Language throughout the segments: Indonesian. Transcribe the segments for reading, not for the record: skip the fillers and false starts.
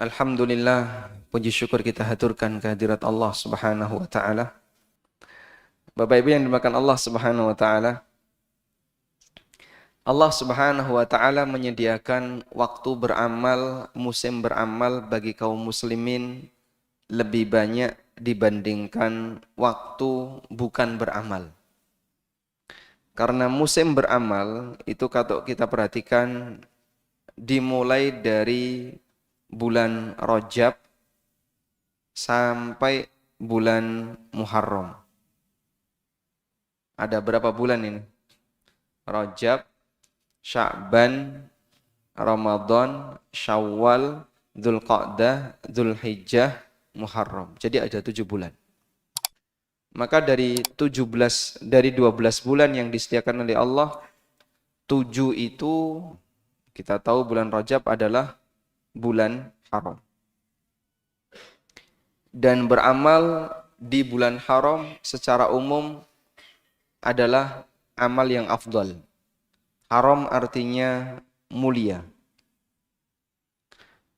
Alhamdulillah, puji syukur kita haturkan kehadirat Allah Subhanahu wa taala. Bapak Ibu yang dimakan Allah Subhanahu wa taala, Allah Subhanahu wa taala menyediakan waktu beramal, musim beramal bagi kaum muslimin lebih banyak dibandingkan waktu bukan beramal. Karena musim beramal itu kalau kita perhatikan dimulai dari bulan Rajab sampai bulan Muharram. Ada berapa bulan ini? Rajab, Sya'ban, Ramadan, Syawal, Dzulqa'dah, Dzulhijjah, Muharram. Jadi ada 7 bulan. Maka dari 12 bulan yang disediakan oleh Allah, 7 itu kita tahu bulan Rajab adalah bulan haram. Dan beramal di bulan haram secara umum adalah amal yang afdal. Haram artinya mulia.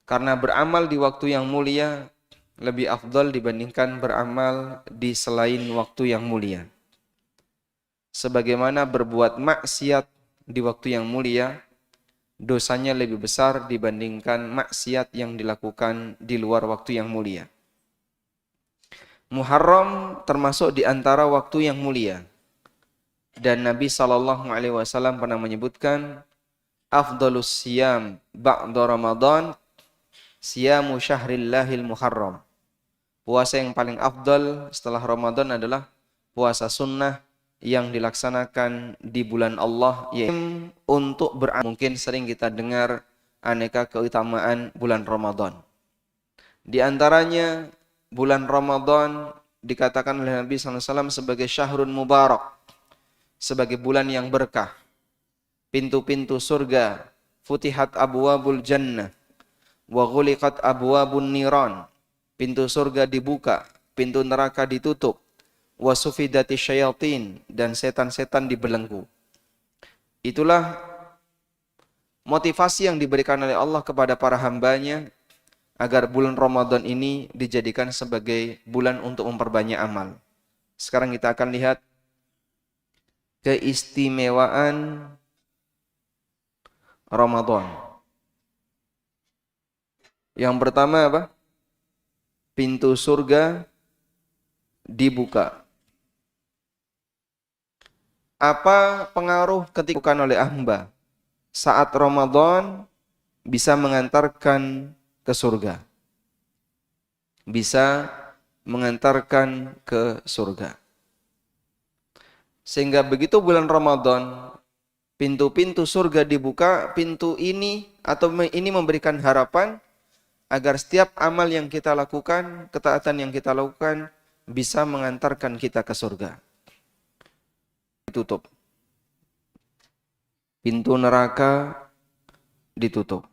Karena beramal di waktu yang mulia lebih afdal dibandingkan beramal di selain waktu yang mulia. Sebagaimana berbuat maksiat di waktu yang mulia, dosanya lebih besar dibandingkan maksiat yang dilakukan di luar waktu yang mulia. Muharram termasuk di antara waktu yang mulia. Dan Nabi SAW pernah menyebutkan, afdalus siyam ba'da Ramadan, siyamu syahrillahil muharram. Puasa yang paling afdal setelah Ramadan adalah puasa sunnah yang dilaksanakan di bulan Allah, yaitu untuk beramal. Mungkin sering kita dengar aneka keutamaan bulan Ramadan. Di antaranya bulan Ramadan dikatakan oleh Nabi SAW sebagai syahrun mubarak, sebagai bulan yang berkah. Pintu-pintu surga, futihat abwabul jannah, wa ghuliqat abwabun niran. Pintu surga dibuka, pintu neraka ditutup. Wa sufidati syayatin, dan setan-setan dibelenggu. Itulah motivasi yang diberikan oleh Allah kepada para hambanya agar bulan Ramadan ini dijadikan sebagai bulan untuk memperbanyak amal. Sekarang kita akan lihat keistimewaan Ramadan. Yang pertama apa? Pintu surga dibuka. Apa pengaruh ketika oleh hamba saat Ramadan bisa mengantarkan ke surga? Bisa mengantarkan ke surga. Sehingga begitu bulan Ramadan, pintu-pintu surga dibuka, pintu ini atau ini memberikan harapan agar setiap amal yang kita lakukan, ketaatan yang kita lakukan bisa mengantarkan kita ke surga. Ditutup. Pintu neraka ditutup.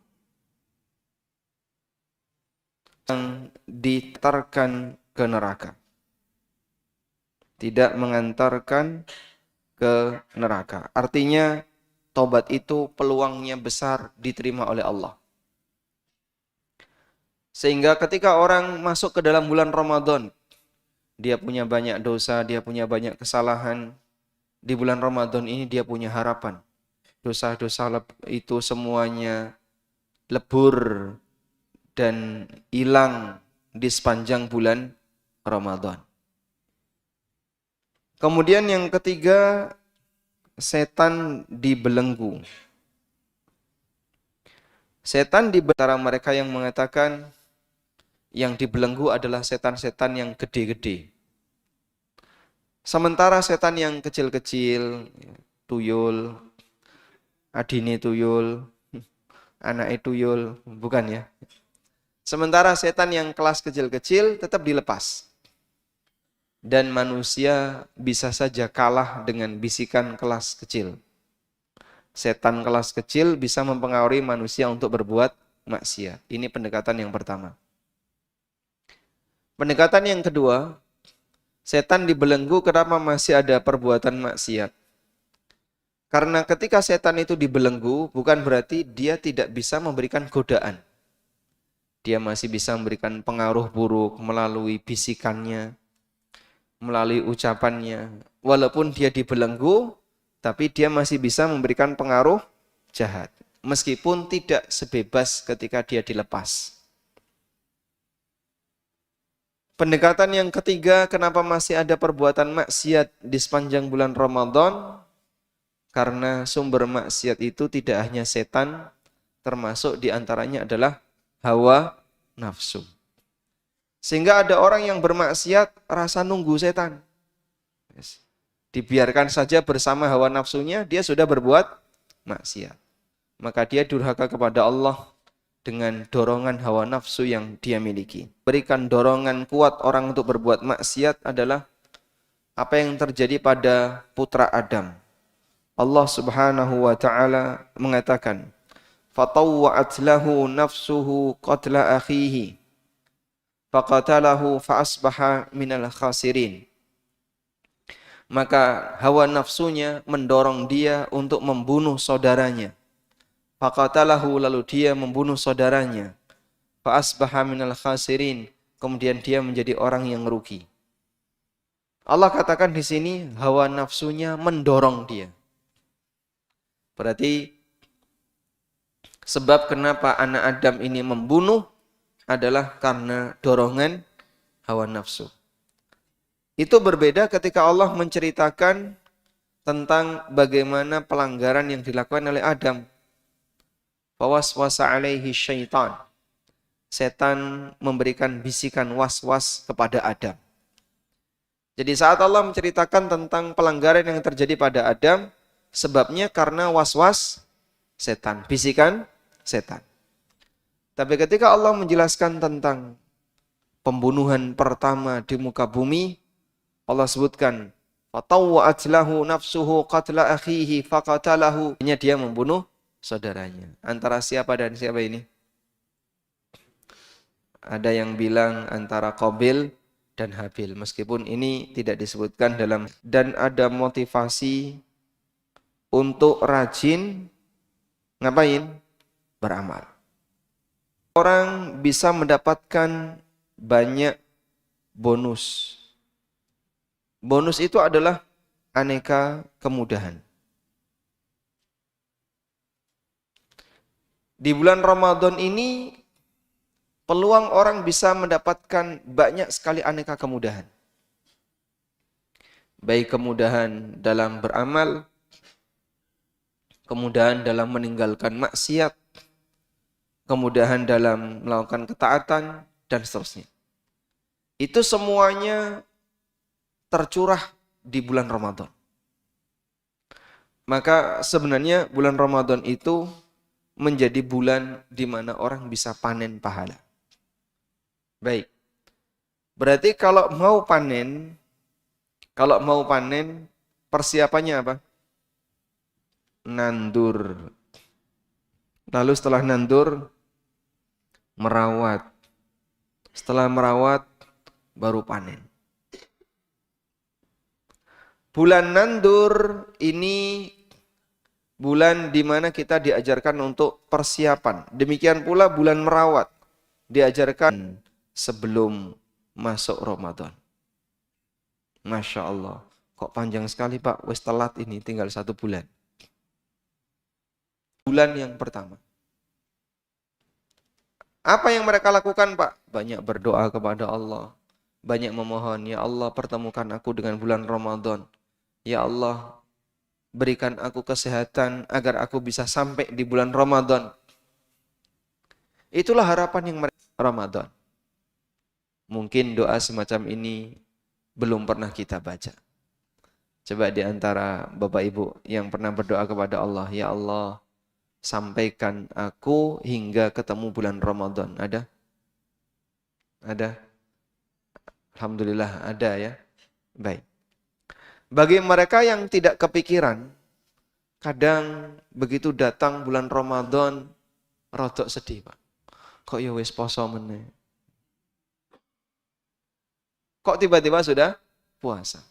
Yang ditarkan ke neraka. Tidak mengantarkan ke neraka. Artinya taubat itu peluangnya besar diterima oleh Allah. Sehingga ketika orang masuk ke dalam bulan Ramadan, dia punya banyak dosa, dia punya banyak kesalahan. Di bulan Ramadan ini dia punya harapan. Dosa-dosa itu semuanya lebur dan hilang di sepanjang bulan Ramadan. Kemudian yang ketiga, setan dibelenggu. Setan di antara mereka yang mengatakan yang dibelenggu adalah setan-setan yang gede-gede. Sementara setan yang kecil-kecil, tuyul, adine tuyul, anake tuyul, bukan ya. Sementara setan yang kelas kecil-kecil tetap dilepas. Dan manusia bisa saja kalah dengan bisikan kelas kecil. Setan kelas kecil bisa mempengaruhi manusia untuk berbuat maksiat. Ini pendekatan yang pertama. Pendekatan yang kedua, setan dibelenggu kenapa masih ada perbuatan maksiat. Karena ketika setan itu dibelenggu, bukan berarti dia tidak bisa memberikan godaan. Dia masih bisa memberikan pengaruh buruk melalui bisikannya, melalui ucapannya. Walaupun dia dibelenggu, tapi dia masih bisa memberikan pengaruh jahat. Meskipun tidak sebebas ketika dia dilepas. Pendekatan yang ketiga, kenapa masih ada perbuatan maksiat di sepanjang bulan Ramadan? Karena sumber maksiat itu tidak hanya setan, termasuk diantaranya adalah hawa nafsu. Sehingga ada orang yang bermaksiat rasa nunggu setan. Dibiarkan saja bersama hawa nafsunya, dia sudah berbuat maksiat. Maka dia durhaka kepada Allah dengan dorongan hawa nafsu yang dia miliki. Berikan dorongan kuat orang untuk berbuat maksiat adalah apa yang terjadi pada putra Adam. Allah Subhanahu wa taala mengatakan, "Fatawwa'at lahu nafsuhu qatla akhihi, faqatalahu fa'asbaha minal khasirin." Maka hawa nafsunya mendorong dia untuk membunuh saudaranya. Faqatalahu, lalu dia membunuh saudaranya. Fa'asbaha minal khasirin, kemudian dia menjadi orang yang rugi. Allah katakan di sini hawa nafsunya mendorong dia. Berarti sebab kenapa anak Adam ini membunuh adalah karena dorongan hawa nafsu. Itu berbeda ketika Allah menceritakan tentang bagaimana pelanggaran yang dilakukan oleh Adam. Fawaswasa alaihi syaitan. Setan memberikan bisikan was-was kepada Adam. Jadi saat Allah menceritakan tentang pelanggaran yang terjadi pada Adam, sebabnya karena was-was setan, bisikan setan. Tapi ketika Allah menjelaskan tentang pembunuhan pertama di muka bumi, Allah sebutkan, "Fatawwa'at lahu nafsuhu qatla akhihi faqatalahu." Dia membunuh saudaranya. Antara siapa dan siapa ini? Ada yang bilang antara Qabil dan Habil. Meskipun ini tidak disebutkan dalam. Dan ada motivasi untuk rajin ngapain? Beramal. Orang bisa mendapatkan banyak bonus. Bonus itu adalah aneka kemudahan. Di bulan Ramadan ini, peluang orang bisa mendapatkan banyak sekali aneka kemudahan. Baik kemudahan dalam beramal, kemudahan dalam meninggalkan maksiat, kemudahan dalam melakukan ketaatan, dan seterusnya. Itu semuanya tercurah di bulan Ramadan. Maka sebenarnya bulan Ramadan itu menjadi bulan di mana orang bisa panen pahala. Baik. Berarti kalau mau panen persiapannya apa? Nandur. Lalu setelah nandur, merawat. Setelah merawat, baru panen. Bulan nandur ini bulan di mana kita diajarkan untuk persiapan. Demikian pula bulan merawat diajarkan sebelum masuk Ramadan. Masya Allah, kok panjang sekali Pak, wis telat ini tinggal 1 bulan. Bulan yang pertama. Apa yang mereka lakukan Pak? Banyak berdoa kepada Allah. Banyak memohon, ya Allah pertemukan aku dengan bulan Ramadan. Ya Allah, berikan aku kesehatan agar aku bisa sampai di bulan Ramadan. Itulah harapan yang mereka Ramadan. Mungkin doa semacam ini belum pernah kita baca. Coba di antara Bapak Ibu yang pernah berdoa kepada Allah, ya Allah, sampaikan aku hingga ketemu bulan Ramadan. Ada? Ada? Alhamdulillah ada ya. Baik. Bagi mereka yang tidak kepikiran, kadang begitu datang bulan Ramadan, rodok sedih Pak. Kok ya wis poso meneh? Kok tiba-tiba sudah puasa?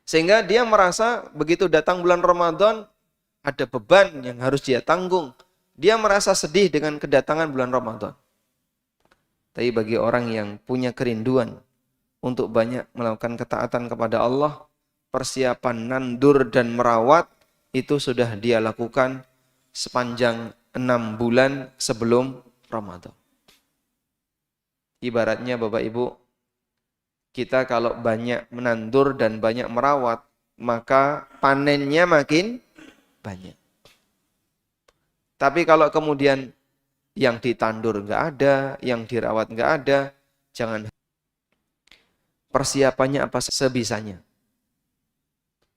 Sehingga dia merasa begitu datang bulan Ramadan, ada beban yang harus dia tanggung. Dia merasa sedih dengan kedatangan bulan Ramadan. Tapi bagi orang yang punya kerinduan untuk banyak melakukan ketaatan kepada Allah, persiapan nandur dan merawat itu sudah dia lakukan sepanjang 6 bulan sebelum Ramadan. Ibaratnya Bapak Ibu, kita kalau banyak menandur dan banyak merawat, maka panennya makin banyak. Tapi kalau kemudian yang ditandur nggak ada, yang dirawat nggak ada, jangan. Persiapannya apa sebisanya.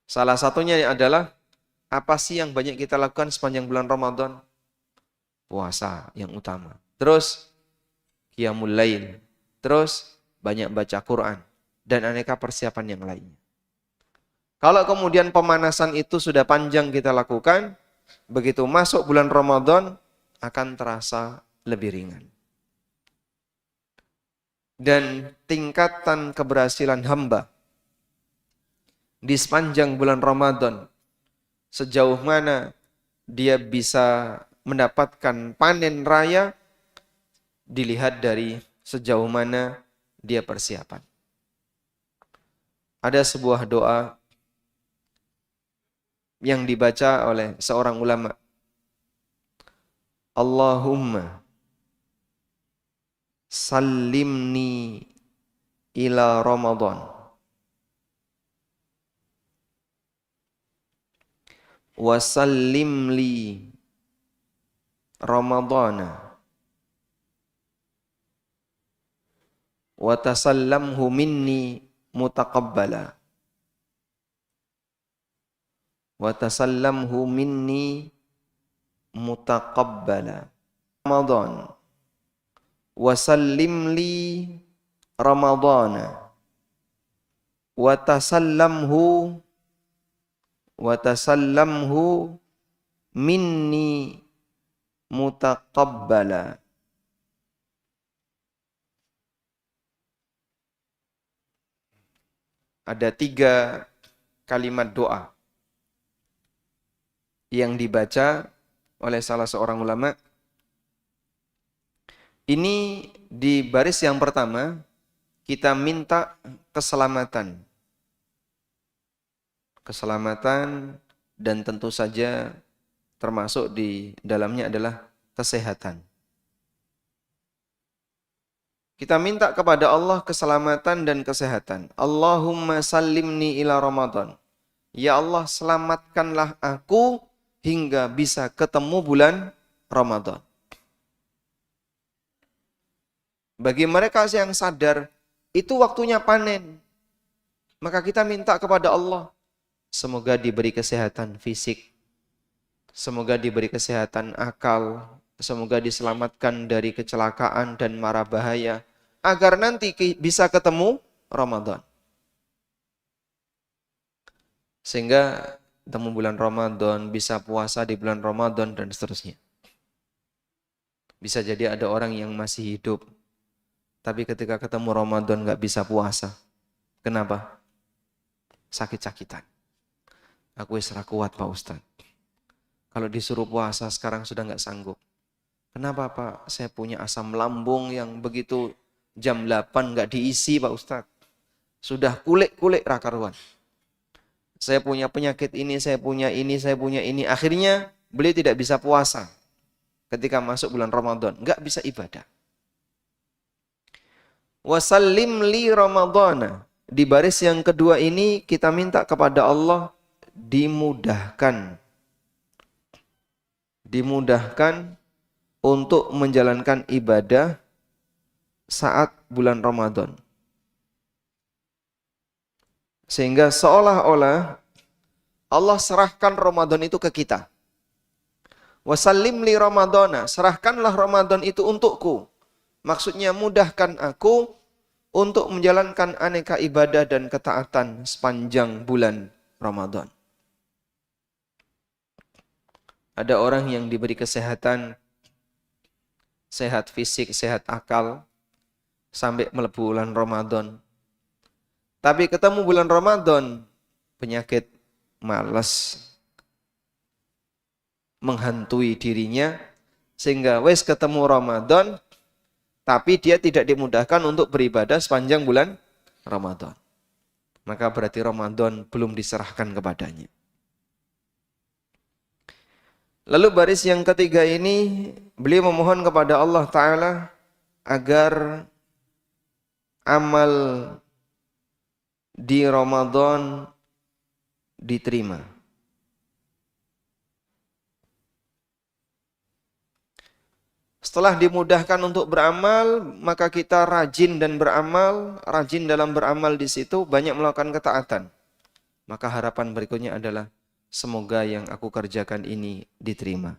Salah satunya adalah, apa sih yang banyak kita lakukan sepanjang bulan Ramadan? Puasa yang utama. Terus qiyamul lail. Terus banyak baca Quran. Dan aneka persiapan yang lainnya. Kalau kemudian pemanasan itu sudah panjang kita lakukan, begitu masuk bulan Ramadan akan terasa lebih ringan. Dan tingkatan keberhasilan hamba di sepanjang bulan Ramadan, sejauh mana dia bisa mendapatkan panen raya, dilihat dari sejauh mana dia persiapan. Ada sebuah doa yang dibaca oleh seorang ulama. Allahumma sallimni ila Ramadan wa sallim li Ramadana wa tasallamhu minni mutaqabbala wa tasallamhu minni mutaqabbala Ramadan wa sallim li Ramadana wa tasallamhu minni mutaqabbala. Ada 3 kalimat doa yang dibaca oleh salah seorang ulama. Ini di baris yang pertama kita minta keselamatan. Keselamatan dan tentu saja termasuk di dalamnya adalah kesehatan. Kita minta kepada Allah keselamatan dan kesehatan. Allahumma sallimni ila Ramadan. Ya Allah, selamatkanlah aku hingga bisa ketemu bulan Ramadan. Bagi mereka yang sadar, itu waktunya panen. Maka kita minta kepada Allah, semoga diberi kesehatan fisik, semoga diberi kesehatan akal, semoga diselamatkan dari kecelakaan dan mara bahaya, agar nanti bisa ketemu Ramadan. Sehingga ketemu bulan Ramadan, bisa puasa di bulan Ramadan, dan seterusnya. Bisa jadi ada orang yang masih hidup, tapi ketika ketemu Ramadan nggak bisa puasa. Kenapa? Sakit-sakitan. Aku isra kuat Pak Ustadz. Kalau disuruh puasa sekarang sudah nggak sanggup. Kenapa Pak? Saya punya asam lambung yang begitu jam 8 nggak diisi Pak Ustadz. Sudah kulik-kulik rakaruan. Saya punya penyakit ini, saya punya ini, saya punya ini. Akhirnya beliau tidak bisa puasa ketika masuk bulan Ramadan. Nggak bisa ibadah. Wasallim li Ramadana. Di baris yang kedua ini kita minta kepada Allah dimudahkan. Dimudahkan untuk menjalankan ibadah saat bulan Ramadan. Sehingga seolah-olah Allah serahkan Ramadan itu ke kita. Wasallim li Ramadana, serahkanlah Ramadan itu untukku. Maksudnya mudahkan aku untuk menjalankan aneka ibadah dan ketaatan sepanjang bulan Ramadan. Ada orang yang diberi kesehatan, sehat fisik, sehat akal, sampai melebu bulan Ramadan. Tapi ketemu bulan Ramadan, penyakit malas menghantui dirinya, sehingga wes ketemu Ramadan, tapi dia tidak dimudahkan untuk beribadah sepanjang bulan Ramadan. Maka berarti Ramadan belum diserahkan kepadanya. Lalu baris yang ketiga ini, beliau memohon kepada Allah Ta'ala agar amal di Ramadan diterima. Setelah dimudahkan untuk beramal, maka kita rajin dan beramal, rajin dalam beramal di situ, banyak melakukan ketaatan. Maka harapan berikutnya adalah semoga yang aku kerjakan ini diterima.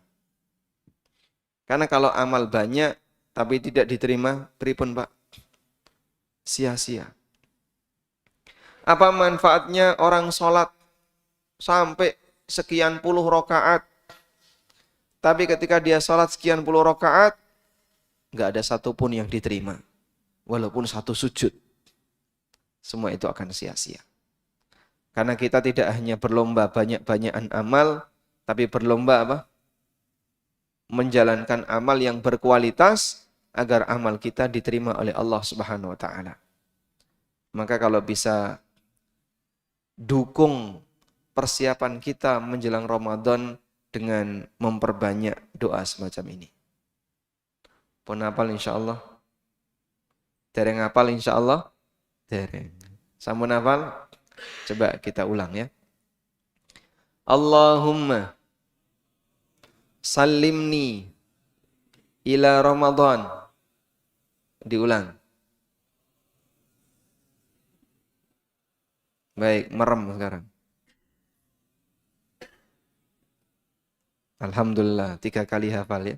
Karena kalau amal banyak tapi tidak diterima, pripun Pak? Sia-sia. Apa manfaatnya orang sholat sampai sekian puluh rakaat, tapi ketika dia sholat sekian puluh rakaat, nggak ada satupun yang diterima. Walaupun satu sujud. Semua itu akan sia-sia. Karena kita tidak hanya berlomba banyak-banyakan amal, tapi berlomba apa? Menjalankan amal yang berkualitas, agar amal kita diterima oleh Allah Subhanahu wa Ta'ala. Maka kalau bisa dukung persiapan kita menjelang Ramadan dengan memperbanyak doa semacam ini. Pun hafal insyaallah? Dereng hafal insyaallah? Dereng. Sampun hafal? Coba kita ulang ya. Allahumma sallimni ila Ramadan. Diulang. Baik, merem sekarang. Alhamdulillah, 3 kali hafal ya.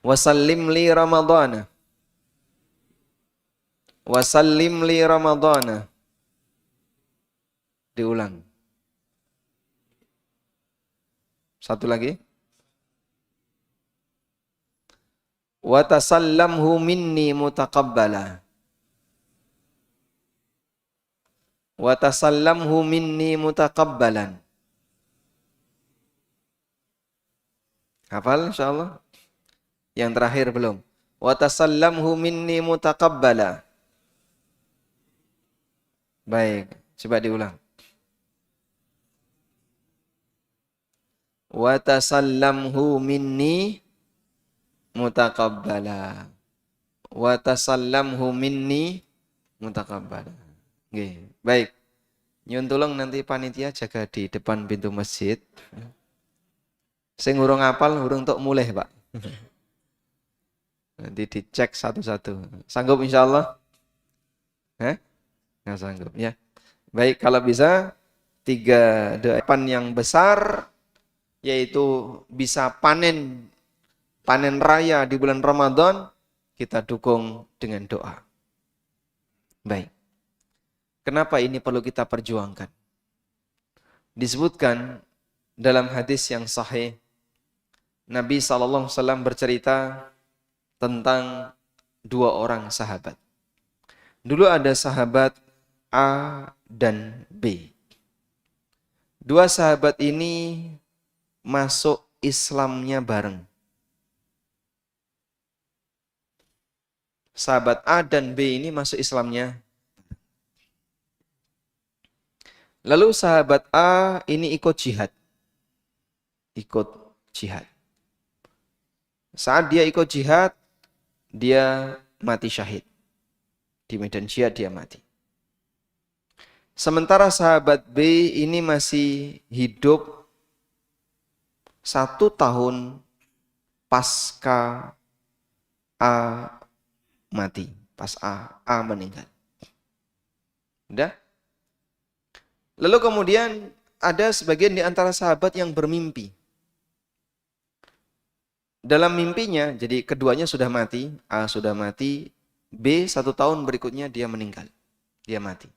Wasallim li Ramadana. Wasallim li Ramadana. Diulang. Satu lagi. Wa tasallamhu minni mutaqabbala. Wa tasallamhu minni mutaqabbalan. Hafal insyaallah? Yang terakhir belum. Wa tasallamhu minni mutaqabbala. Baik, coba diulang. Wa tasallamhu minni mutaqabbala. Wa tasallamhu minni mutaqabbala. Nggih, baik. Nyuwun tolong nanti panitia jaga di depan pintu masjid. Sing urung apal, urung tok mulih, Pak. Nanti dicek satu-satu. Sanggup insyaallah? Nggak sanggup ya. Baik, kalau bisa 3 doa yang besar, yaitu bisa panen raya di bulan Ramadan, kita dukung dengan doa. Baik. Kenapa ini perlu kita perjuangkan? Disebutkan dalam hadis yang sahih, Nabi SAW bercerita tentang 2 orang sahabat. Dulu ada sahabat A dan B. 2 sahabat ini masuk Islamnya bareng. Sahabat A dan B ini masuk Islamnya. Lalu sahabat A ini ikut jihad. Saat dia ikut jihad, dia mati syahid. Di medan jihad dia mati. Sementara sahabat B ini masih hidup 1 tahun pasca A mati. Pas A meninggal. Udah? Lalu kemudian ada sebagian di antara sahabat yang bermimpi. Dalam mimpinya, jadi keduanya sudah mati, A sudah mati, B 1 tahun berikutnya dia meninggal. Dia mati.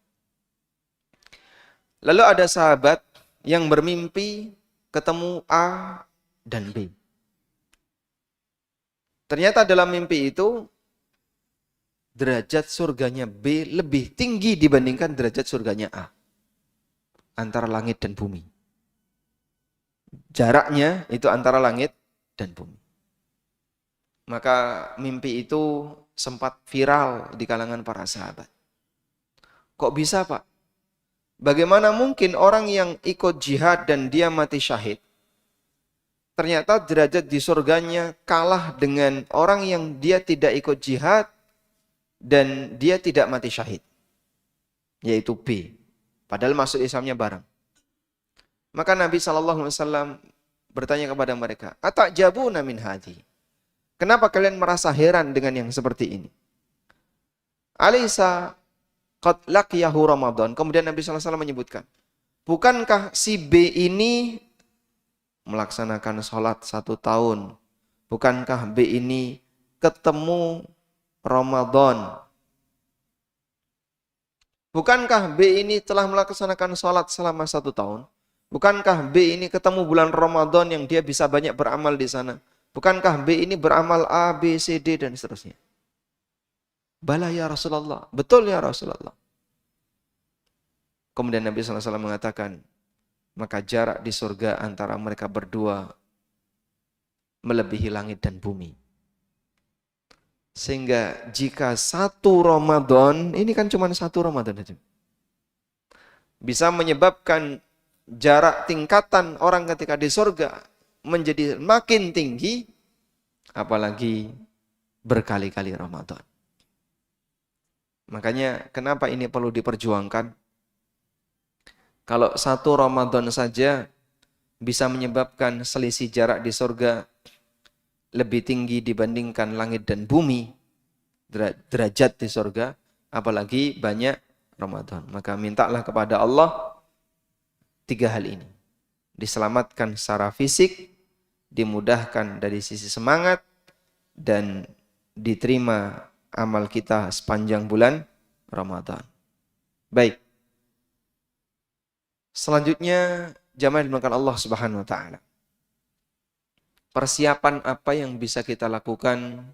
Lalu ada sahabat yang bermimpi ketemu A dan B. Ternyata dalam mimpi itu, derajat surganya B lebih tinggi dibandingkan derajat surganya A. Antara langit dan bumi. Jaraknya itu antara langit dan bumi. Maka mimpi itu sempat viral di kalangan para sahabat. Kok bisa, Pak? Bagaimana mungkin orang yang ikut jihad dan dia mati syahid, ternyata derajat di surganya kalah dengan orang yang dia tidak ikut jihad dan dia tidak mati syahid, yaitu B. Padahal masuk Islamnya bareng. Maka Nabi SAW bertanya kepada mereka, "Atajabuna min hadhi?" Kenapa kalian merasa heran dengan yang seperti ini? Alaysa qad laqiyahu Ramadan. Kemudian Nabi SAW menyebutkan, bukankah si B ini melaksanakan sholat 1 tahun? Bukankah B ini ketemu Ramadan? Bukankah B ini telah melaksanakan sholat selama 1 tahun? Bukankah B ini ketemu bulan Ramadan yang dia bisa banyak beramal di sana? Bukankah B ini beramal A, B, C, D, dan seterusnya? Bala ya Rasulullah. Betul ya Rasulullah. Kemudian Nabi SAW mengatakan, maka jarak di surga antara mereka berdua melebihi langit dan bumi. Sehingga jika 1 Ramadan, ini kan cuma 1 Ramadan saja, bisa menyebabkan jarak tingkatan orang ketika di surga menjadi makin tinggi, apalagi berkali-kali Ramadan. Makanya kenapa ini perlu diperjuangkan? Kalau 1 Ramadan saja bisa menyebabkan selisih jarak di surga lebih tinggi dibandingkan langit dan bumi, derajat di surga, apalagi banyak Ramadan. Maka mintalah kepada Allah 3 hal ini. Diselamatkan secara fisik, dimudahkan dari sisi semangat, dan diterima amal kita sepanjang bulan Ramadan. Baik. Selanjutnya, jamaah dimuliakan Allah Subhanahu wa taala. Persiapan apa yang bisa kita lakukan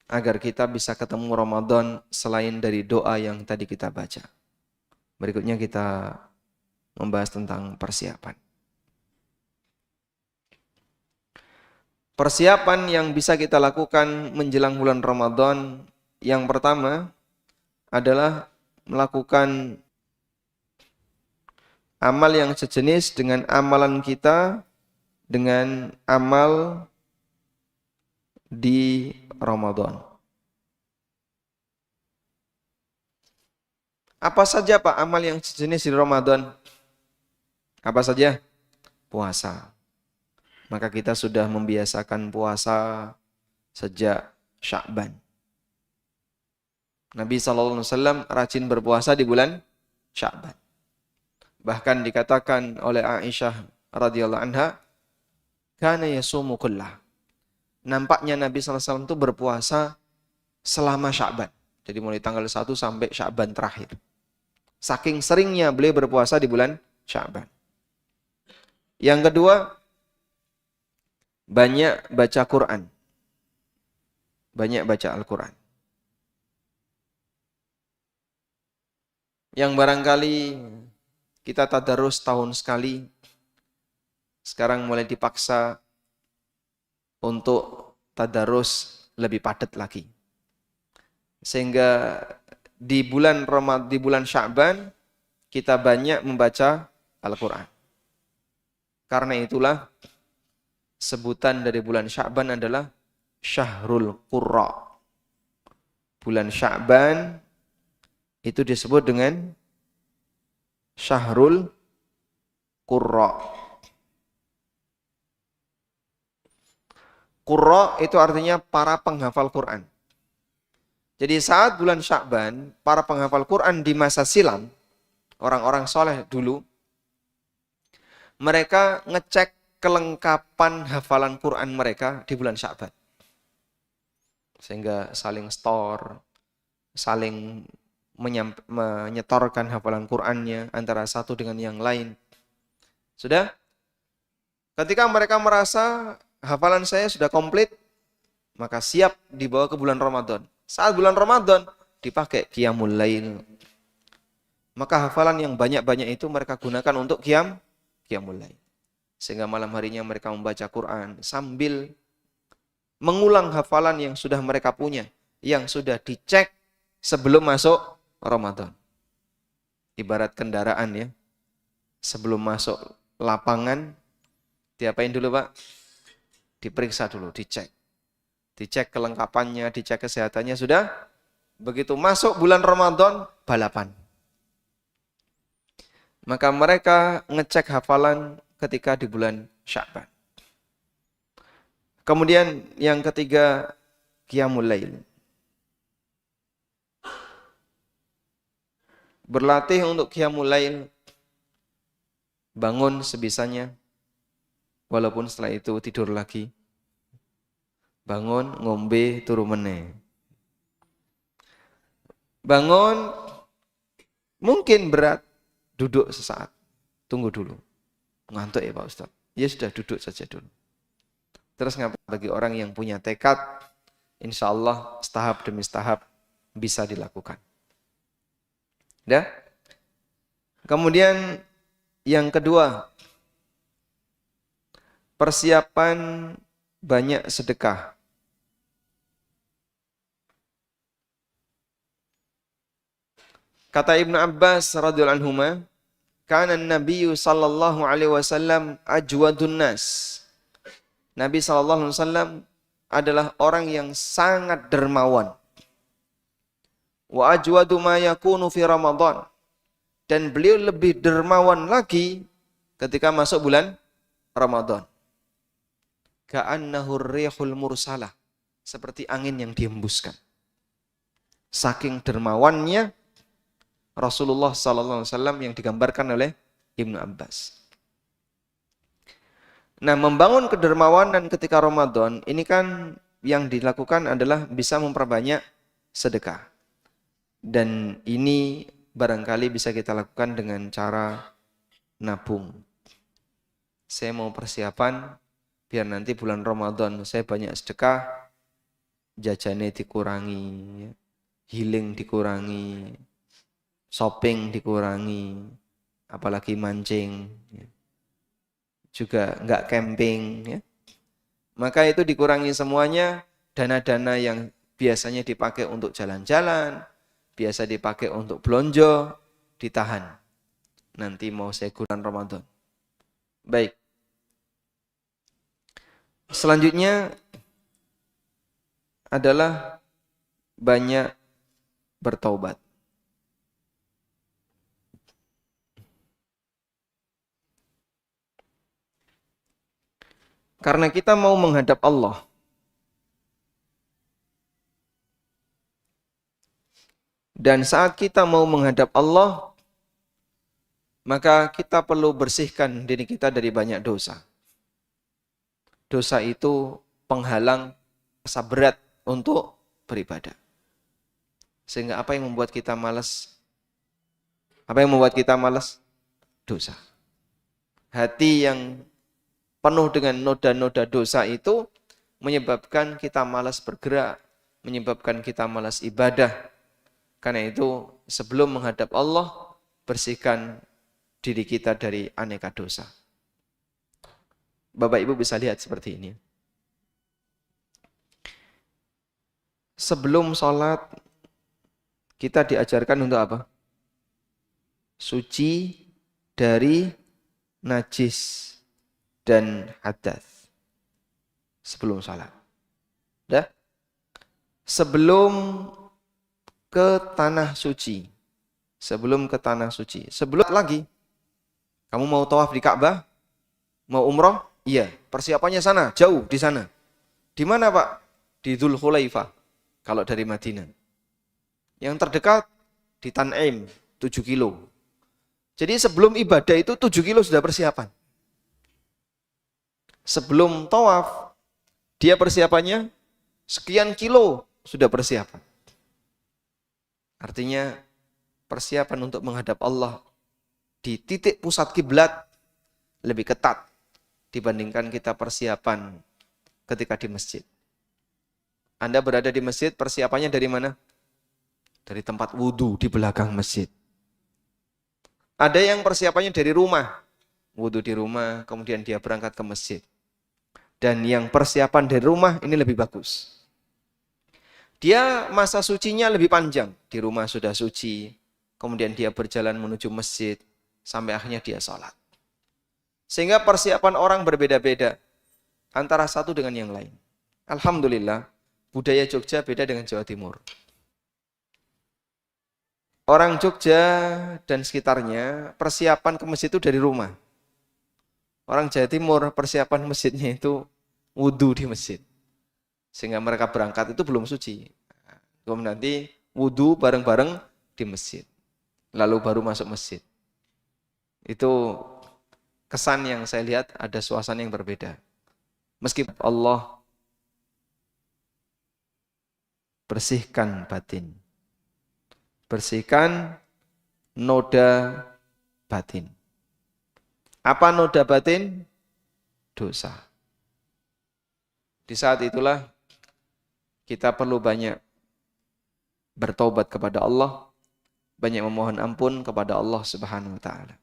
agar kita bisa ketemu Ramadan selain dari doa yang tadi kita baca? Berikutnya kita membahas tentang persiapan. Persiapan yang bisa kita lakukan menjelang bulan Ramadan, yang pertama adalah melakukan amal yang sejenis dengan amalan kita dengan amal di Ramadan. Apa saja Pak amal yang sejenis di Ramadan? Apa saja? Puasa. Maka kita sudah membiasakan puasa sejak Sya'ban. Nabi SAW rajin berpuasa di bulan Sya'ban. Bahkan dikatakan oleh Aisyah radhiyallahu anha, kana yasumu kullah. Nampaknya Nabi SAW itu berpuasa selama Sya'ban. Jadi mulai tanggal 1 sampai Sya'ban terakhir. Saking seringnya beliau berpuasa di bulan Sya'ban. Yang kedua, banyak baca Quran. Banyak baca Al-Quran. Yang barangkali kita tadarus tahun sekali, sekarang mulai dipaksa untuk tadarus lebih padat lagi. Sehingga di bulan Sya'ban kita banyak membaca Al-Quran. Karena itulah sebutan dari bulan Sya'ban adalah Syahrul Qurra. Bulan Sya'ban itu disebut dengan Syahrul Qurra. Qurra itu artinya para penghafal Quran. Jadi saat bulan Sya'ban, para penghafal Quran di masa silam, orang-orang soleh dulu, mereka ngecek kelengkapan hafalan Quran mereka di bulan Sya'ban. Sehingga saling store, saling menyetorkan hafalan Qurannya antara satu dengan yang lain. Sudah? Ketika mereka merasa hafalan saya sudah komplit, maka siap dibawa ke bulan Ramadan. Saat bulan Ramadan dipakai qiyamul lail. Maka hafalan yang banyak-banyak itu mereka gunakan untuk qiyamul lail. Sehingga malam harinya mereka membaca Quran sambil mengulang hafalan yang sudah mereka punya, yang sudah dicek sebelum masuk Ramadan. Ibarat kendaraan ya, sebelum masuk lapangan, diapain dulu Pak? Diperiksa dulu, dicek. Dicek kelengkapannya, dicek kesehatannya, sudah. Begitu masuk bulan Ramadan, balapan. Maka mereka ngecek hafalan ketika di bulan Sya'ban. Kemudian yang ketiga, Qiyamul Lail. Berlatih untuk Qiyamul Lail, bangun sebisanya, walaupun setelah itu tidur lagi. Bangun, ngombe, turu meneh. Bangun, mungkin berat, duduk sesaat. Tunggu dulu. Ngantuk ya Pak Ustaz? Ya sudah, duduk saja dulu. Terus ngapa? Bagi orang yang punya tekad, insya Allah setahap demi setahap bisa dilakukan. Ya? Kemudian yang kedua, persiapan banyak sedekah. Kata Ibnu Abbas radhiyallahu anhuma, kana an-nabiy sallallahu alaihi wasallam ajwadun nas. Nabi sallallahu alaihi wasallam adalah orang yang sangat dermawan. Wa ajwadu ma yakunu fi Ramadan. Dan beliau lebih dermawan lagi ketika masuk bulan Ramadan. Ka'annahu rihul mursalah, seperti angin yang dihembuskan. Saking dermawannya Rasulullah sallallahu alaihi wasallam yang digambarkan oleh Ibnu Abbas. Nah, membangun kedermawanan ketika Ramadan ini kan yang dilakukan adalah bisa memperbanyak sedekah. Dan ini barangkali bisa kita lakukan dengan cara nabung. Saya mau persiapan biar nanti bulan Ramadan saya banyak sedekah, jajannya dikurangi, healing dikurangi, shopping dikurangi, apalagi mancing, juga enggak camping, ya. Maka itu dikurangi semuanya, dana-dana yang biasanya dipakai untuk jalan-jalan, biasa dipakai untuk belanja, ditahan. Nanti mau saya gunakan Ramadan. Baik. Selanjutnya adalah banyak bertaubat. Karena kita mau menghadap Allah. Dan saat kita mau menghadap Allah, maka kita perlu bersihkan diri kita dari banyak dosa. Dosa itu penghalang rasa berat untuk beribadah. Sehingga apa yang membuat kita malas? Apa yang membuat kita malas? Dosa. Hati yang penuh dengan noda-noda dosa itu menyebabkan kita malas bergerak, menyebabkan kita malas ibadah. Karena itu sebelum menghadap Allah, bersihkan diri kita dari aneka dosa. Bapak Ibu bisa lihat seperti ini. Sebelum sholat, kita diajarkan untuk apa? Suci dari najis dan hadas. Sebelum sholat. Dah? Sebelum ke tanah suci. Sebelum ke tanah suci. Sebelum lagi. Kamu mau tawaf di Ka'bah? Mau umroh? Iya. Persiapannya sana, jauh di sana. Di mana Pak? Di Dzul Khulaifah. Kalau dari Madinah. Yang terdekat di Tan'im, 7 kilo. Jadi sebelum ibadah itu 7 kilo sudah persiapan. Sebelum tawaf, dia persiapannya sekian kilo sudah persiapan. Artinya persiapan untuk menghadap Allah di titik pusat kiblat lebih ketat dibandingkan kita persiapan ketika di masjid. Anda berada di masjid, persiapannya dari mana? Dari tempat wudhu di belakang masjid. Ada yang persiapannya dari rumah. Wudhu di rumah, kemudian dia berangkat ke masjid. Dan yang persiapan dari rumah ini lebih bagus. Dia masa sucinya lebih panjang. Di rumah sudah suci. Kemudian dia berjalan menuju masjid. Sampai akhirnya dia sholat. Sehingga persiapan orang berbeda-beda. Antara satu dengan yang lain. Alhamdulillah. Budaya Jogja beda dengan Jawa Timur. Orang Jogja dan sekitarnya persiapan ke masjid itu dari rumah. Orang Jawa Timur persiapan masjidnya itu wudhu di masjid. Sehingga mereka berangkat itu belum suci. Kemudian nanti wudhu bareng-bareng di masjid. Lalu baru masuk masjid. Itu kesan yang saya lihat ada suasana yang berbeda. Meskipun Allah bersihkan batin. Bersihkan noda batin. Apa noda batin? Dosa. Di saat itulah kita perlu banyak bertobat kepada Allah, banyak memohon ampun kepada Allah Subhanahu wa taala.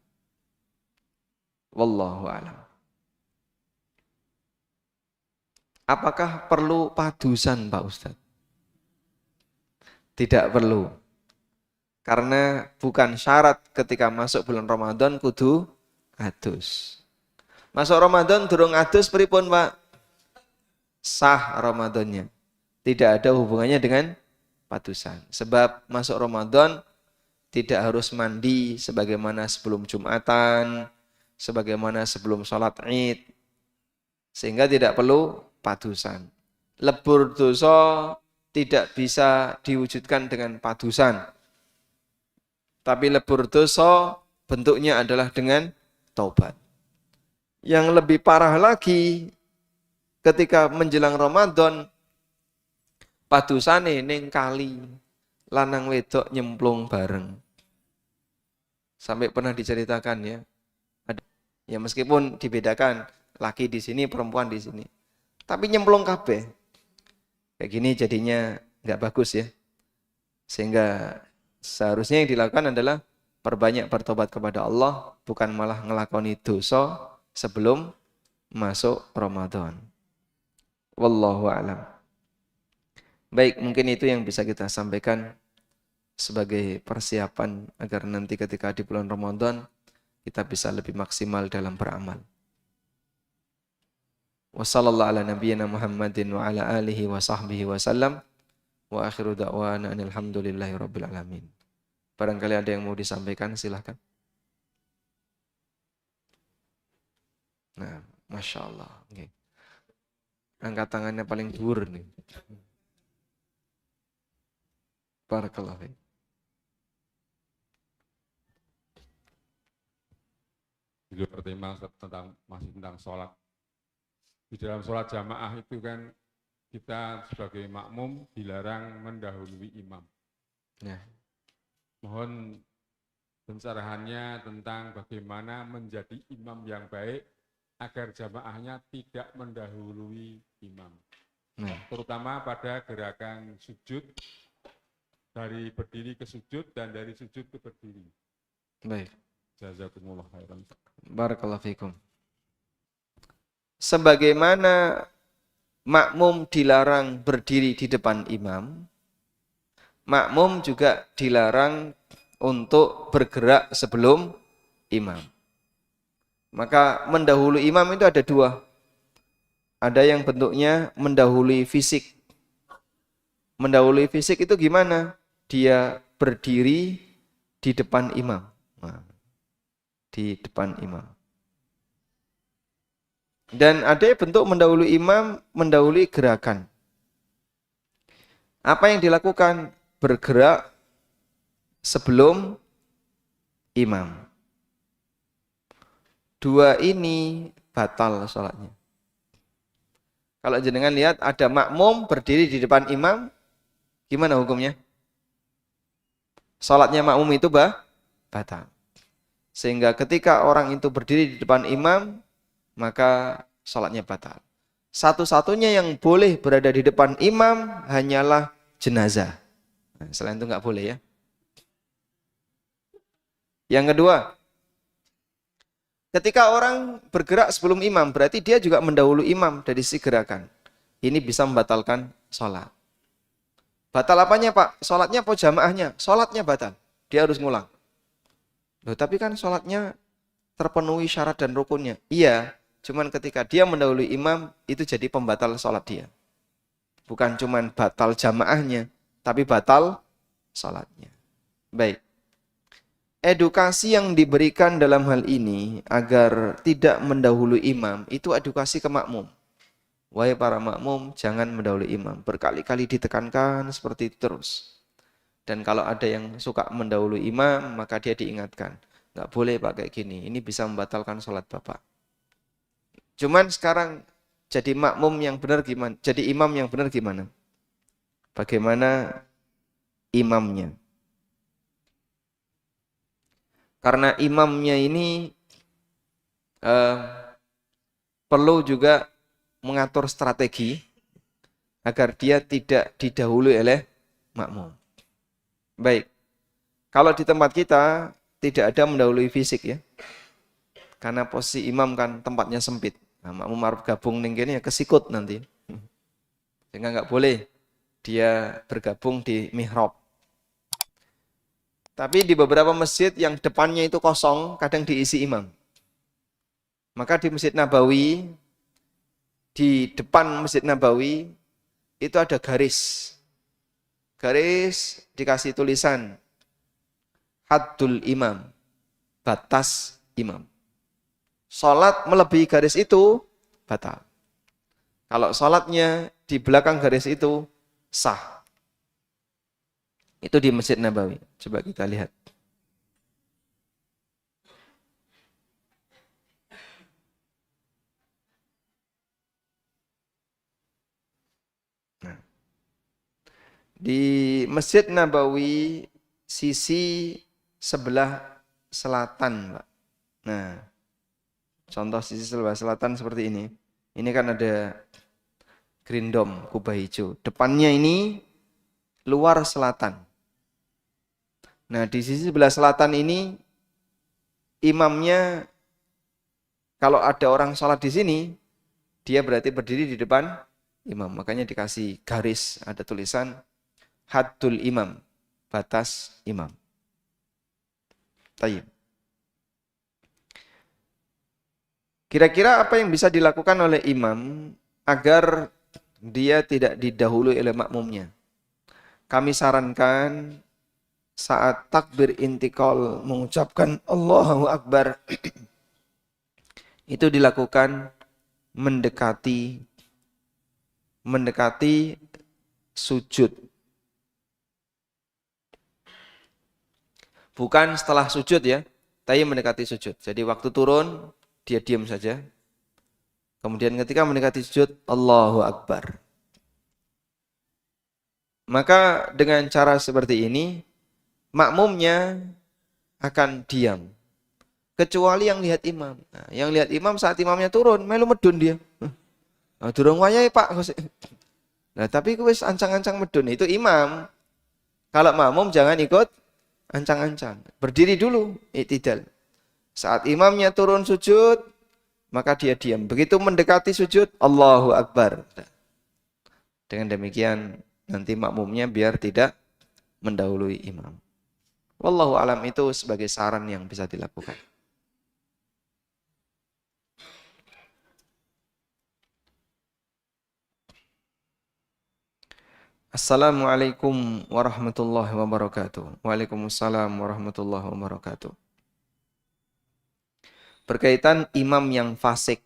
Wallahu a'lam. Apakah perlu padusan, Pak Ustadz? Tidak perlu. Karena bukan syarat ketika masuk bulan Ramadan kudu adus. Masuk Ramadan durung adus pripun, Pak? Sah Ramadannya. Tidak ada hubungannya dengan padusan. Sebab masuk Ramadan tidak harus mandi sebagaimana sebelum Jumatan, sebagaimana sebelum sholat Id. Sehingga tidak perlu padusan. Lebur dosa tidak bisa diwujudkan dengan padusan. Tapi lebur dosa bentuknya adalah dengan taubat. Yang lebih parah lagi ketika menjelang Ramadan padusane ning kali lanang wedok nyemplung bareng. Sampai pernah diceritakan ya. Ya meskipun dibedakan laki di sini, perempuan di sini. Tapi nyemplung kabeh. Kayak gini jadinya nggak bagus ya. Sehingga seharusnya yang dilakukan adalah perbanyak bertobat kepada Allah, bukan malah ngelakoni dosa sebelum masuk Ramadan. Wallahu a'lam. Baik, mungkin itu yang bisa kita sampaikan sebagai persiapan agar nanti ketika di bulan Ramadan kita bisa lebih maksimal dalam beramal. Wassallallahu ala nabiyyina Muhammadin wa ala alihi wa sahbihi wa sallam. Wa akhiru da'wana alhamdulillahi rabbil alamin. Barangkali ada yang mau disampaikan, silahkan. Nah, Masya Allah. Okay. Angkat tangannya paling dhuwur nih. Barakallahu fiik. Video bertema masih tentang sholat. Di dalam sholat jamaah itu kan kita sebagai makmum dilarang mendahului imam. Ya. Mohon pencerahannya tentang bagaimana menjadi imam yang baik agar jamaahnya tidak mendahului imam. Nah. Terutama pada gerakan sujud, dari berdiri ke sujud dan dari sujud ke berdiri. Baik. Jazakumullah khairan. Barakallahu fikum. Sebagaimana makmum dilarang berdiri di depan imam, makmum juga dilarang untuk bergerak sebelum imam. Maka mendahului imam itu ada dua. Ada yang bentuknya mendahului fisik. Mendahului fisik itu gimana? Dia berdiri di depan imam. Nah, di depan imam. Dan ada bentuk mendahului imam, mendahului gerakan. Apa yang dilakukan? Bergerak sebelum imam. Dua ini batal sholatnya. Kalau jenengan lihat ada makmum berdiri di depan imam, gimana hukumnya? Sholatnya makmum itu batal. Sehingga ketika orang itu berdiri di depan imam, maka sholatnya batal. Satu-satunya yang boleh berada di depan imam hanyalah jenazah. Nah, selain itu nggak boleh ya. Yang kedua, Ketika orang bergerak sebelum imam, berarti dia juga mendahului imam dari sisi gerakan. Ini bisa membatalkan sholat. Batal apanya Pak? Sholatnya apa jamaahnya? Sholatnya batal. Dia harus ngulang. Loh, tapi kan sholatnya terpenuhi syarat dan rukunnya. Iya, cuman ketika dia mendahului imam, itu jadi pembatal sholat dia. Bukan cuman batal jamaahnya, tapi batal sholatnya. Baik. Edukasi yang diberikan dalam hal ini agar tidak mendahului imam, itu edukasi ke makmum. Wahai para makmum, jangan mendahului imam. Berkali-kali ditekankan seperti itu terus. Dan kalau ada yang suka mendahului imam, maka dia diingatkan. Nggak boleh Pak kayak gini, ini bisa membatalkan sholat Bapak. Cuman sekarang jadi makmum yang benar gimana? Jadi imam yang benar gimana? Bagaimana imamnya? Karena imamnya ini perlu juga mengatur strategi agar dia tidak didahului oleh makmum. Baik, kalau di tempat kita tidak ada mendahului fisik ya, karena posisi imam kan tempatnya sempit. Nah, makmum harus gabung ning kene ya kesikut nanti, sehingga nggak boleh dia bergabung di mihrab. Tapi di beberapa masjid yang depannya itu kosong, kadang diisi imam. Maka di Masjid Nabawi, di depan Masjid Nabawi, itu ada garis. Garis dikasih tulisan, haddul imam, batas imam. Salat melebihi garis itu, batal. Kalau salatnya di belakang garis itu, sah. Itu di Masjid Nabawi. Coba kita lihat. Nah. Di Masjid Nabawi sisi sebelah selatan, Pak. Nah, contoh sisi sebelah selatan seperti ini. Ini kan ada Green Dome, kubah hijau. Depannya ini luar selatan. Nah, di sisi sebelah selatan ini imamnya kalau ada orang sholat di sini, dia berarti berdiri di depan imam. Makanya dikasih garis, ada tulisan haddul imam, batas imam. Tayyib. Kira-kira apa yang bisa dilakukan oleh imam agar dia tidak didahului oleh makmumnya? Kami sarankan saat takbir intikal mengucapkan Allahu Akbar itu dilakukan mendekati sujud. Bukan setelah sujud ya, tapi mendekati sujud. Jadi waktu turun dia diam saja. Kemudian ketika mendekati sujud Allahu Akbar. Maka dengan cara seperti ini makmumnya akan diam. Kecuali yang lihat imam. Nah, yang lihat imam saat imamnya turun, melu medun dia. Nah, durung wayahe Pak. Nah, tapi wis ancang-ancang medun itu imam. Kalau makmum jangan ikut ancang-ancang. Berdiri dulu, i'tidal. Saat imamnya turun sujud, maka dia diam. Begitu mendekati sujud, Allahu Akbar. Dengan demikian nanti makmumnya biar tidak mendahului imam. Wallahu alam, itu sebagai saran yang bisa dilakukan. Assalamualaikum warahmatullahi wabarakatuh. Waalaikumsalam warahmatullahi wabarakatuh. Berkaitan imam yang fasik,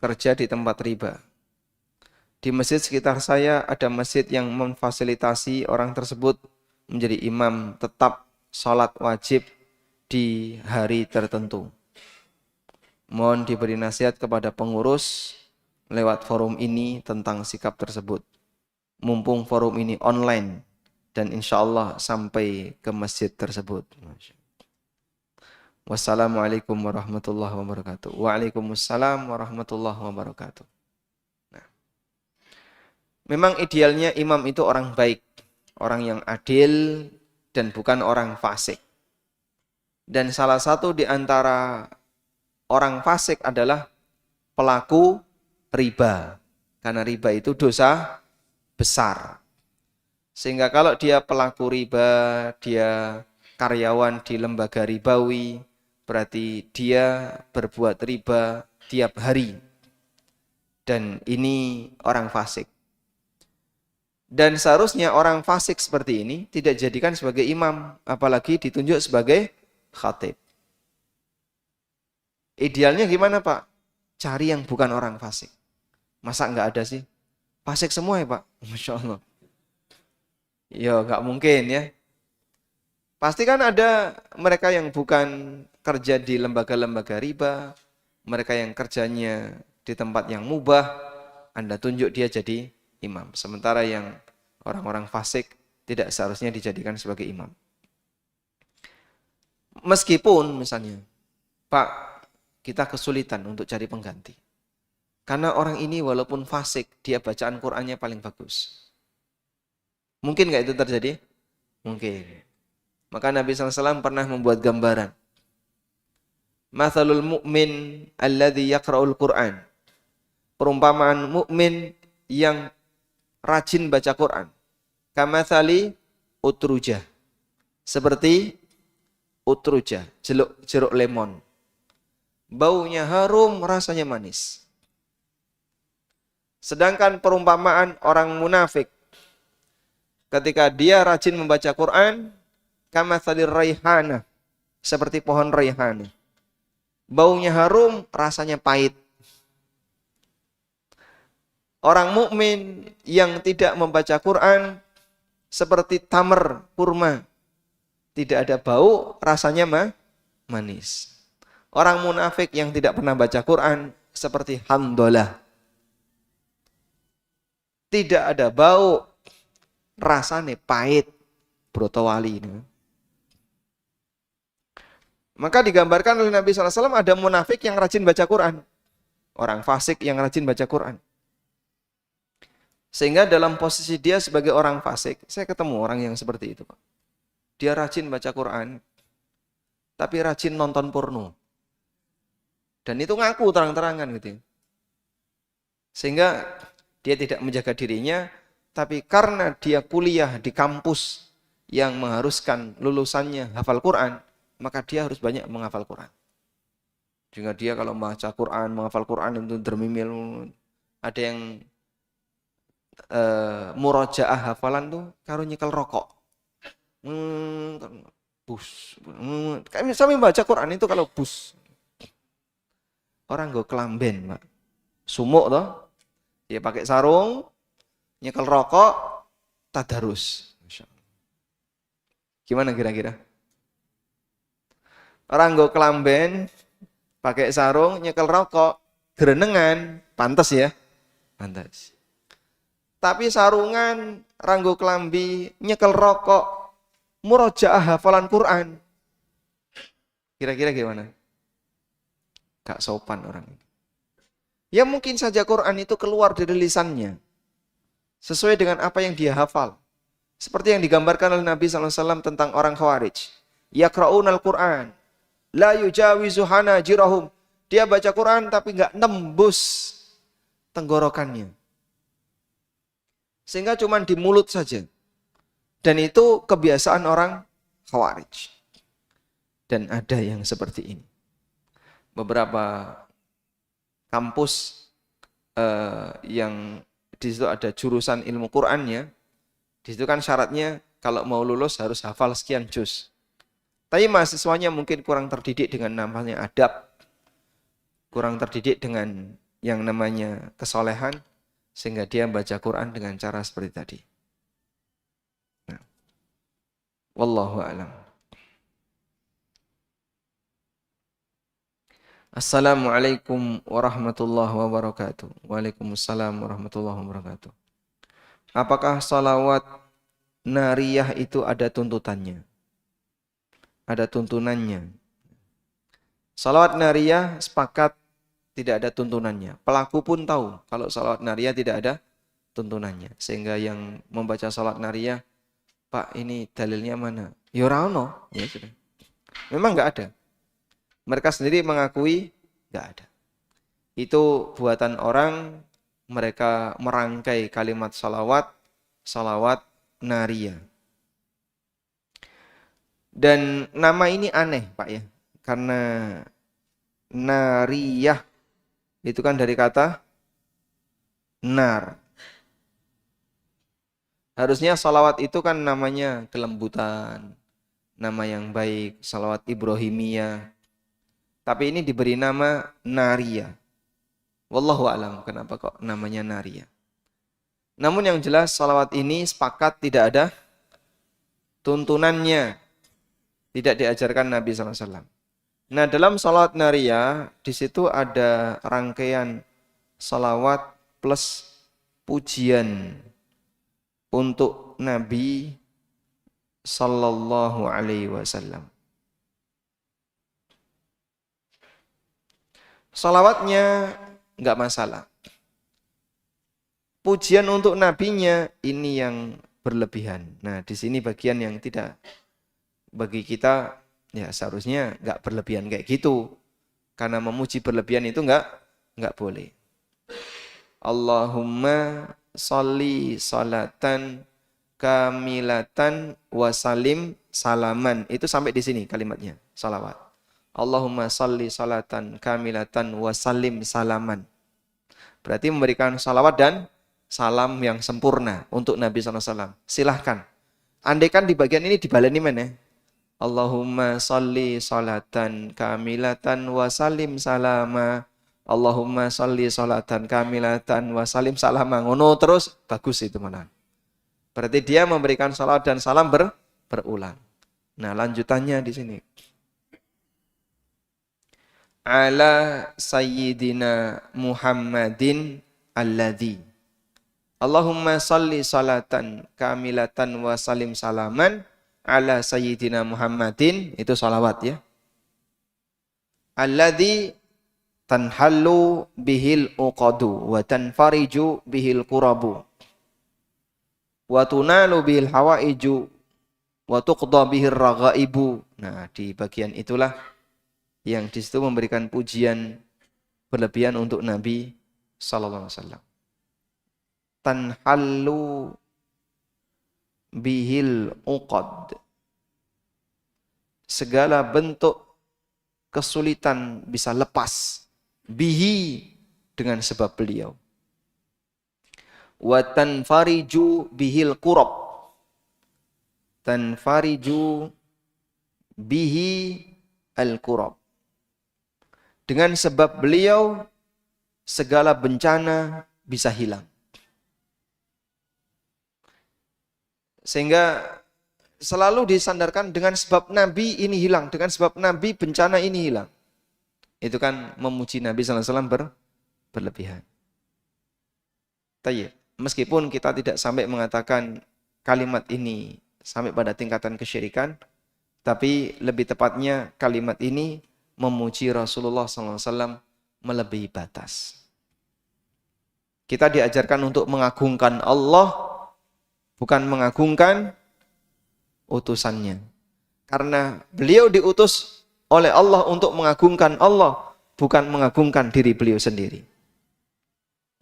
kerja di tempat riba. Di masjid sekitar saya ada masjid yang memfasilitasi orang tersebut menjadi imam tetap sholat wajib di hari tertentu. Mohon diberi nasihat kepada pengurus lewat forum ini tentang sikap tersebut. Mumpung forum ini online dan insya Allah sampai ke masjid tersebut. Wassalamualaikum warahmatullahi wabarakatuh. Waalaikumsalam warahmatullahi wabarakatuh. Nah, memang idealnya imam itu orang baik, orang yang adil dan bukan orang fasik. Dan salah satu di antara orang fasik adalah pelaku riba. Karena riba itu dosa besar. Sehingga kalau dia pelaku riba, dia karyawan di lembaga ribawi, berarti dia berbuat riba tiap hari. Dan ini orang fasik. Dan seharusnya orang fasik seperti ini tidak dijadikan sebagai imam, apalagi ditunjuk sebagai khatib. Idealnya gimana Pak? Cari yang bukan orang fasik. Masa nggak ada sih? Fasik semua ya Pak? Masya Allah. Ya nggak mungkin ya. Pasti kan ada mereka yang bukan kerja di lembaga-lembaga riba, mereka yang kerjanya di tempat yang mubah, Anda tunjuk dia jadi imam. Sementara yang orang-orang fasik tidak seharusnya dijadikan sebagai imam. Meskipun misalnya, Pak, kita kesulitan untuk cari pengganti. Karena orang ini walaupun fasik, dia bacaan Qur'annya paling bagus. Mungkin nggak itu terjadi? Mungkin. Maka Nabi SAW pernah membuat gambaran. Mathalul mu'min alladhi yaqra'ul Qur'an. Perumpamaan mukmin yang rajin baca Quran. Kamathali utrujah. Seperti utrujah, jeruk lemon. Baunya harum, rasanya manis. Sedangkan perumpamaan orang munafik, ketika dia rajin membaca Quran, kamathalir raihana, seperti pohon raihana. Baunya harum, rasanya pahit. Orang mukmin yang tidak membaca Quran seperti tamar, kurma. Tidak ada bau, rasanya manis. Orang munafik yang tidak pernah baca Quran seperti handolah. Tidak ada bau, rasanya pahit. Brotowali ini. Maka digambarkan oleh Nabi SAW ada munafik yang rajin baca Quran. Orang fasik yang rajin baca Quran. Sehingga dalam posisi dia sebagai orang fasik, saya ketemu orang yang seperti itu, Pak. Dia rajin baca Quran, tapi rajin nonton porno. Dan itu ngaku terang-terangan gitu. Sehingga dia tidak menjaga dirinya, tapi karena dia kuliah di kampus yang mengharuskan lulusannya hafal Quran, maka dia harus banyak menghafal Quran. Sehingga dia kalau membaca Quran, menghafal Quran itu dermimil. Ada yang murojaah hafalan tuh karo nyekel rokok. Bus. Kayak misalnya baca Quran itu kalau bus. Orang gue kelamben, Pak. Sumuk toh. Dia pakai sarung, nyekel rokok, tadarus. Gimana kira-kira? Orang gue kelamben, pakai sarung, nyekel rokok, gerenengan, pantas ya? Pantas. Tapi sarungan, ranggo kelambi, nyekel rokok, murojaah hafalan Quran. Kira-kira gimana? Gak sopan orang ini. Ya mungkin saja Quran itu keluar dari lisannya. Sesuai dengan apa yang dia hafal. Seperti yang digambarkan oleh Nabi SAW tentang orang Khawarij. Yaqra'unal Quran. La yujawizu hanajirahum. Dia baca Quran tapi gak nembus tenggorokannya. Sehingga cuma di mulut saja. Dan itu kebiasaan orang Khawarij. Dan ada yang seperti ini. Beberapa kampus yang di situ ada jurusan ilmu Qur'annya. Di situ kan syaratnya kalau mau lulus harus hafal sekian juz. Tapi mahasiswanya mungkin kurang terdidik dengan namanya adab. Kurang terdidik dengan yang namanya kesolehan. Sehingga dia baca Quran dengan cara seperti tadi. Nah. Wallahu a'lam. Assalamualaikum warahmatullahi wabarakatuh. Waalaikumsalam warahmatullahi wabarakatuh. Apakah salawat nariyah itu ada tuntutannya? Ada tuntunannya. Salawat nariyah sepakat tidak ada tuntunannya. Pelaku pun tahu kalau salawat nariyah tidak ada tuntunannya. Sehingga yang membaca salawat nariyah, Pak ini dalilnya mana? Ya ora ono. Ya sudah. Memang enggak ada. Mereka sendiri mengakui Nggak ada. Itu buatan orang, mereka merangkai kalimat salawat nariyah. Dan nama ini aneh Pak ya, karena nariyah itu kan dari kata nar. Harusnya salawat itu kan namanya kelembutan, nama yang baik, salawat Ibrahimiyah. Tapi ini diberi nama nariyah. Wallahu alam kenapa kok namanya nariyah. Namun yang jelas salawat ini sepakat tidak ada tuntunannya. Tidak diajarkan Nabi SAW. Nah dalam salawat nariyah, di situ ada rangkaian salawat plus pujian untuk Nabi Sallallahu Alaihi Wasallam. Salawatnya nggak masalah. Pujian untuk nabinya ini yang berlebihan. Nah di sini bagian yang tidak, bagi kita ya seharusnya nggak berlebihan kayak gitu. Karena memuji berlebihan itu nggak boleh. Allahumma sholli salatan kamilatan wasalim salaman. Itu sampai di sini kalimatnya, salawat. Allahumma sholli salatan kamilatan wasalim salaman. Berarti memberikan salawat dan salam yang sempurna untuk Nabi SAW. Silahkan. Andaikan di bagian ini dibaleni mana? Allahumma sholli salatan kamilatan wasalim salama. Allahumma sholli salatan kamilatan wa salim salama. Ngono terus bagus itu mana. Berarti dia memberikan salawat dan salam berulang. Nah, lanjutannya di sini. Ala sayyidina Muhammadin alladzi. Allahumma sholli salatan kamilatan wa salim salaman ala sayyidina Muhammadin, itu salawat ya. Alladzi tanhallu bihil uqadu wa tanfariju bihil qurabu wa tunalu bihil hawaiju wa tuqda bihil raghaibu. Nah, di bagian itulah yang di situ memberikan pujian berlebihan untuk Nabi sallallahu alaihi wasallam. Tanhallu bihil uqad. Segala bentuk kesulitan bisa lepas bihi dengan sebab beliau. Wa tanfariju bihil qurab. Tanfariju bihi al-qurab. Dengan sebab beliau segala bencana bisa hilang. Sehingga selalu disandarkan dengan sebab Nabi ini hilang, dengan sebab Nabi bencana ini hilang. Itu kan memuji Nabi SAW berlebihan. Tayyib. Meskipun kita tidak sampai mengatakan kalimat ini sampai pada tingkatan kesyirikan, tapi lebih tepatnya kalimat ini memuji Rasulullah SAW melebihi batas. Kita diajarkan untuk mengagungkan Allah, bukan mengagungkan utusannya. Karena beliau diutus oleh Allah untuk mengagungkan Allah, bukan mengagungkan diri beliau sendiri.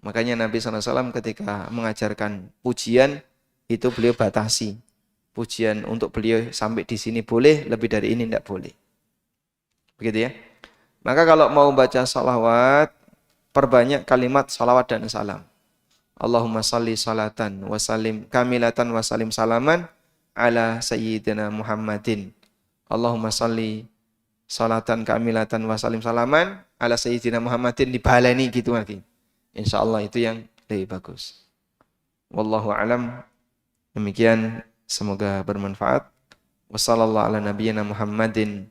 Makanya Nabi SAW ketika mengajarkan pujian, itu beliau batasi. Pujian untuk beliau sampai di sini boleh, lebih dari ini tidak boleh. Begitu ya. Maka kalau mau baca salawat, perbanyak kalimat salawat dan salam. Allahumma salli salatan wa salim kamilatan wa salim salaman ala sayyidina Muhammadin. Allahumma salli salatan kamilatan wa salim salaman ala sayyidina Muhammadin, dibaleni gitu lagi. Insyaallah itu yang lebih bagus. Wallahu alam. Demikian, semoga bermanfaat. Wassallallahu ala nabiyyina Muhammadin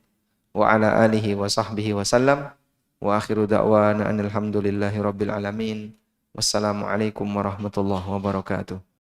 wa ala alihi wa sahbihi wa sallam. Wa akhiru da'wana alhamdulillahi rabbil alamin. Wassalamualaikum warahmatullahi wabarakatuh.